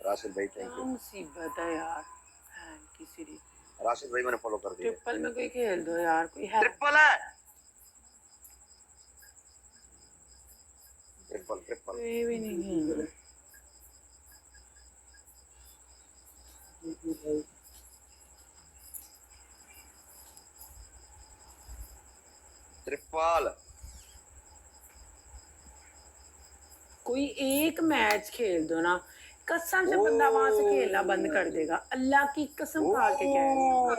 राशिद भाई थैंक क्या यू। मुसीबत है यार, किसी दी राशिद भाई मैंने फॉलो कर दिया। ट्रिपल में कोई खेल दो यार, कोई है? ट्रिपल है, ट्रिपल ट्रिपल कोई भी नहीं खेल रहा। ट्रिपल। कोई एक मैच खेल दो ना, कसम से बंदा वहां से खेलना बंद कर देगा, अल्लाह की कसम खा के कह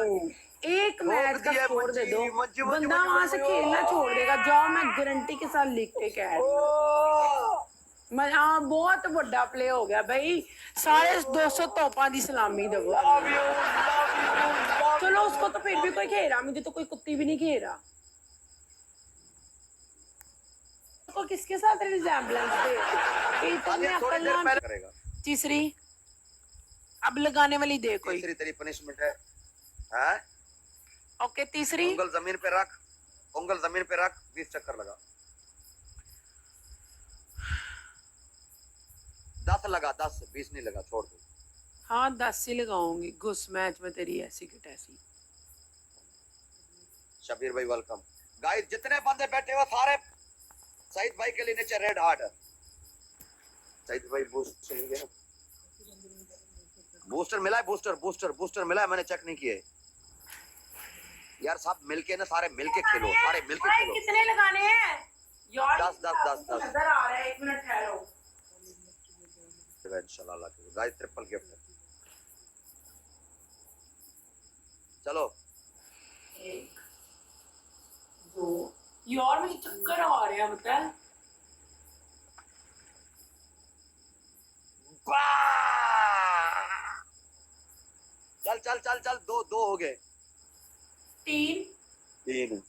रही हूँ। एक मैच का स्कोर दे दो, बंदा वहां से खेलना छोड़ देगा। जाओ, मैं गारंटी के साथ लिख के कह रही हूँ। हाँ, बहुत बड़ा प्ले हो गया भाई, सारे 200 तोपा दी सलामी दबो। चलो उसको तो फिर भी कोई खेला, मुझे तो कोई कुत्ती भी नहीं खेला। तो किसके साथ रिजेम्बलेंस करेगा। तीसरी अब लगाने वाली दे कोई। तीसरी तेरी पनिशमेंट है, हाँ? ओके तीसरी। उंगल जमीन पे रख, उंगल जमीन पे रख, 20 चक्कर लगा। 10 लगा, 10 20 नहीं लगा, छोड़ दो। हाँ 10 ही लगाऊंगी, घुस मैच में तेरी ऐसी की तैसी। शबीर भाई वेलकम। गाइस जितने बंदे बैठे हो सारे सईद भाई के लिए नीचे रेड हार्ट है। सईद भाई बूस्टर मिल गया, बूस्टर मिला है, बूस्टर बूस्टर बूस्टर मिला है, मैंने चेक नहीं किया यार। सब मिलके ना, सारे मिलके खेलो, सारे मिलके खेलो। कितने लगाने हैं यार? 10 10 10 10 नजर आ रहा है, 1 मिनट ठहरो। इंशाल्लाह अल्लाह के गाइस ट्रिपल गिफ्ट है। चलो 1 2 यार मुझे चक्कर आ रहा है, मतलब चल चल चल चल, दो दो हो गए। 3 3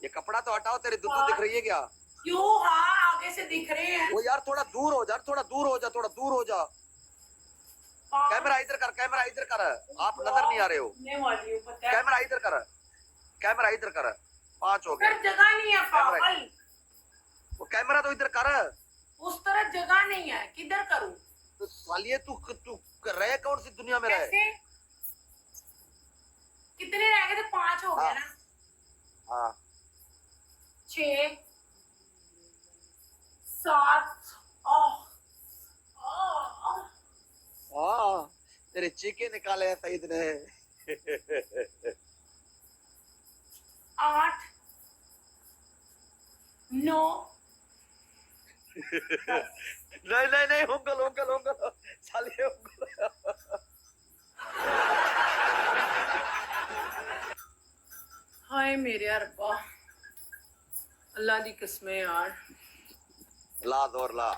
ये कपड़ा तो हटाओ, तेरी दुद्दू दिख रही है क्या? क्यों? हाँ आगे से दिख रहे हैं। वो यार थोड़ा दूर हो जा, थोड़ा दूर हो जा, थोड़ा दूर हो जा। कैमरा इधर कर, कैमरा इधर कर, आप नजर नहीं आ रहे हो। कैमरा इधर कर, कैमरा इधर कर। 5 हो गए। जगह नहीं है पागल, वो कैमरा तो इधर कर। उस तरह जगह नहीं है, किधर करूं? तो सालिए तू तू रहे कौन सी दुनिया में रहे? कितने रह गए थे? 5 हो गए ना? हाँ 6 7 तेरे चीके निकाले हैं सईद ने। 8 9 नहीं नहीं नहीं, उंगल उंगल उंगल सालिए उंगल। हाय मेरे अरबा, अल्लाह दी कसमें यार। ला दौर ला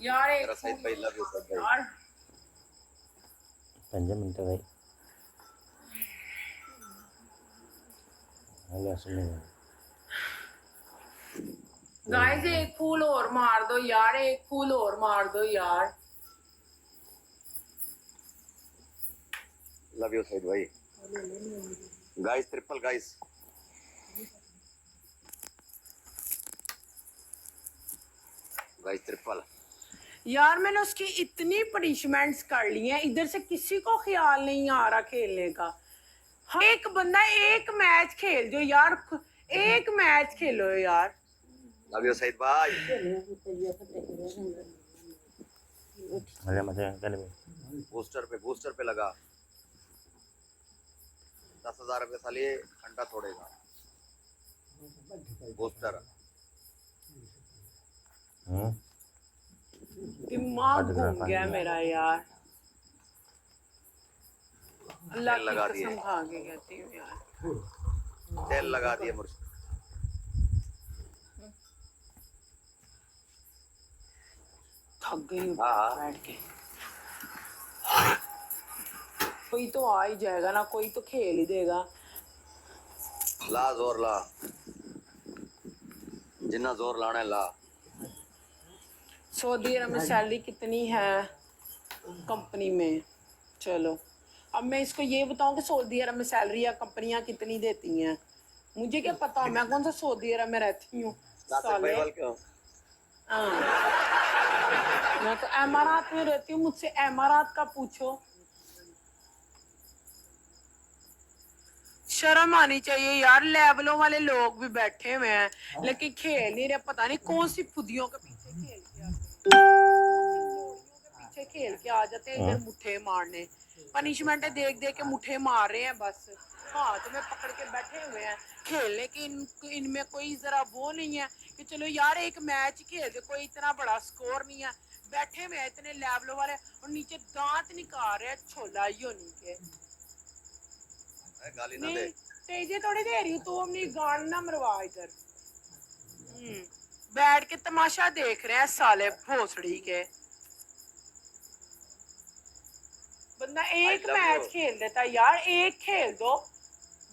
यार तेरा सईद भाई, लव यू सईद भाई। यार 5 मिनट भाई। हेलो सुनिए गाइस, एक फूल और मार दो यार, एक फूल और मार दो यार। लव यू सईद भाई। Guys triple guys, guys triple. यार मैंने उसकी इतनी पनिशमेंट्स कर ली हैं, इधर से किसी को ख्याल नहीं आ रहा खेलने का। हाँ, एक बंदा एक मैच खेल जो यार, एक मैच खेलो यार। लव यू सईद भाई। अरे मतलब बूस्टर पे लगा। 10,000 रुपये सालिए अंडा तोड़ेगा। बूस्टर दिमाग घूम गया मेरा यार, अल्लाह की लगा दिए, कसम खा के कहती हूँ यार। तेल लगा दिए मुर्श। थक गई हूँ हाँ। बैठ के। कोई तो आ ही जाएगा ना, कोई तो खेल ही देगा। ला जोर ला, जिन्ना जोर लाना है ला। सऊदी अरब में सैलरी कितनी है कंपनी में? चलो अब मैं इसको ये बताऊं कि सऊदी अरब में सैलरी या कंपनियां कितनी देती हैं, मुझे क्या पता, मैं कौन सा सऊदी अरब में रहती हूँ साले। मैं तो अमारात में रहती हूँ, मुझसे अमारात का पूछो। शर्म आनी चाहिए यार, लेवलों वाले लोग भी बैठे हुए हैं लेकिन खेल नहीं रहे। पता नहीं कौन सी फुदियों के पीछे खेल के आते हैं, पीछे खेल के आ जाते हैं इधर मुट्ठे मारने। पनिशमेंट देख देख के मुट्ठे मार रहे हैं बस, हाथ में पकड़ के बैठे हुए हैं। खेलने की इनमें कोई जरा वो नहीं है कि चलो यार एक मैच खेल दे, कोई इतना बड़ा स्कोर नहीं है। बैठे हुए हैं इतने लेवलों वाले और नीचे दांत निकाल रहे हैं छोला ही होनी के। गाली ना दे, तेजे थोड़ी दे रही हूँ, तू अपनी गान ना मरवा इधर। बैठ के तमाशा देख रहे हैं साले भोसड़ी के। बंदा एक मैच खेल देता यार, एक खेल दो।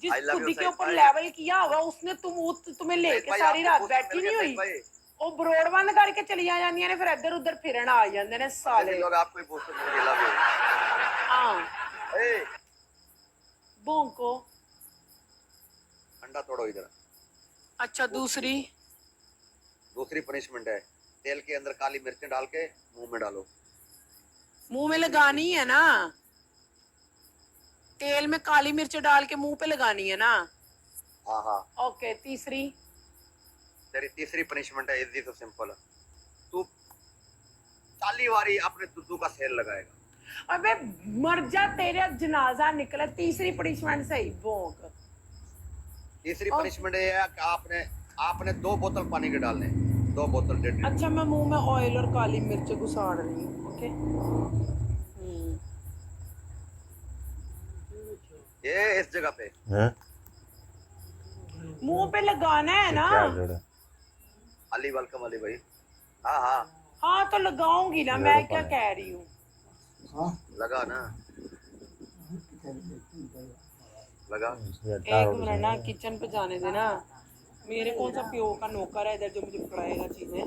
जिस खुद के ऊपर लेवल किया होगा उसने तुम्हें लेके सारी रात बैठी नहीं हुई। ਉਹ ਬਰੋੜ ਬੰਦ ਕਰਕੇ ਚਲੀਆਂ ਜਾਂਦੀਆਂ ਨੇ, ਫਿਰ ਇੱਧਰ ਉੱਧਰ ਫਿਰਨ ਆ ਜਾਂਦੇ ਨੇ ਸਾਲੇ लोग। आपको ही पोस्टर में खेला भी हां ए भोंको। अंडा तोड़ो इधर। अच्छा दूसरी पनिशमेंट है, तेल के अंदर काली मिर्चें डाल के मुंह में डालो। मुंह में लगानी है ना, तेल में काली मिर्च डाल के मुंह पे लगानी है ना। हाँ हाँ ओके तीसरी। तेरी तीसरी पनिशमेंट है, इजी तो सिंपल। तू 40 बारी अपने दुद्धू का सेल लगाएगा। अबे मर जा, तेरा जनाजा निकले। तीसरी पनिशमेंट सही भोंक। तीसरी पनिशमेंट ये है कि आपने 2 बोतल पानी के डालने, 2 बोतल डेढ़। अच्छा मैं मुंह में ऑयल और काली मिर्च घुसाड़ रही हूँ। ओके ये इस जगह पे मुंह पे लगाना है ना। अली वेलकम अली भाई। हाँ हाँ हाँ तो लगाऊंगी ना, मैं क्या कह रही हूँ। लगा ना, लगा। एक मिनट ना, किचन पे जाने देना। मेरे कौन सा प्यो का नौकर है इधर जो मुझे पकड़ाएगा चीजें।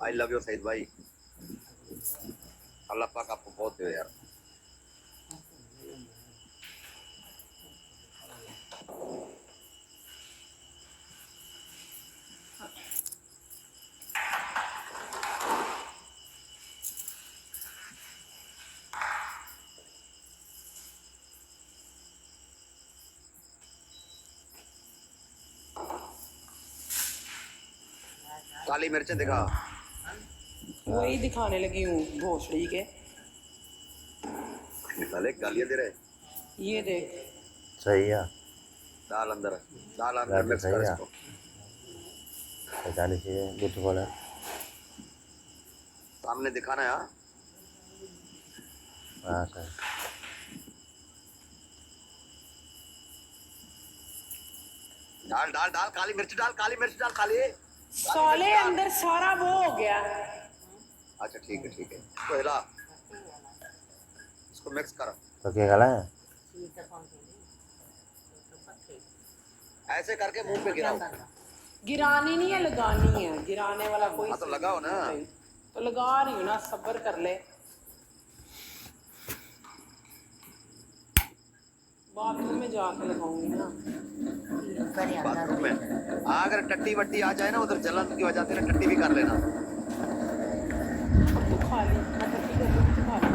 आई लव यू सईद भाई, अल्लाह पाक आपको बहुत दे यार। काली मिर्चें दिखा। वही दिखाने लगी हूँ भोसड़ी के। साले गालियां दे रहे। ये देख सही है, दाल अंदर मिक्स कर इसको। पता नहीं चीजें ब्यूटीफुल है, सामने दिखाना है। हाँ सही। डाल डाल डाल काली मिर्च डाल, काली मिर्च डाल, काली साले अंदर सारा वो हो गया। अच्छा ठीक है इसको हिला, इसको मिक्स कर। तो क्या गला है, ऐसे करके मुंह पे गिराओ। गिरानी नहीं है, लगानी है। गिराने वाला कोई हाँ तो लगाओ ना। तो लगा रही हूँ ना, सब्र कर ले। बाथरूम में जाके लगाऊंगी ना। बाथरूम में अगर टट्टी वट्टी आ जाए ना उधर जलन की वजह से ना, टट्टी भी कर लेना। अब तो खा ली, मैं टट्टी कर लूँ तो खा ली।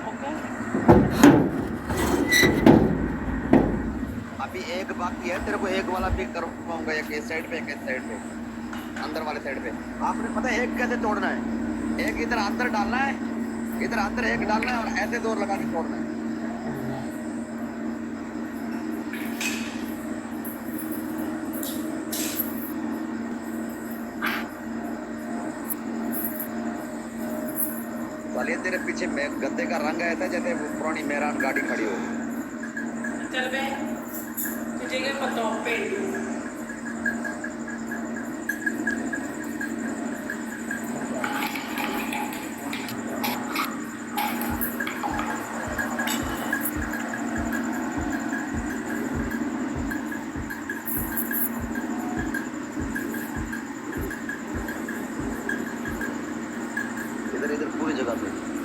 ओके अभी एक बाकी है, तेरे को एक वाला भी कर पाऊंगा, एक इस साइड पे एक इस साइड पे, अंदर वाले साइड पे। आपने पता है एक कैसे तोड़ना है, एक इधर अंदर डालना है, इधर अंदर एक डालना है और ऐसे जोर लगा के तोड़ना है। वाले तेरे पीछे गद्दे का रंग आया था जैसे वो पुरानी मेहरान गाड़ी खड़ी हो। चल बे, तुझे क्या पता पेंडू। जगह पे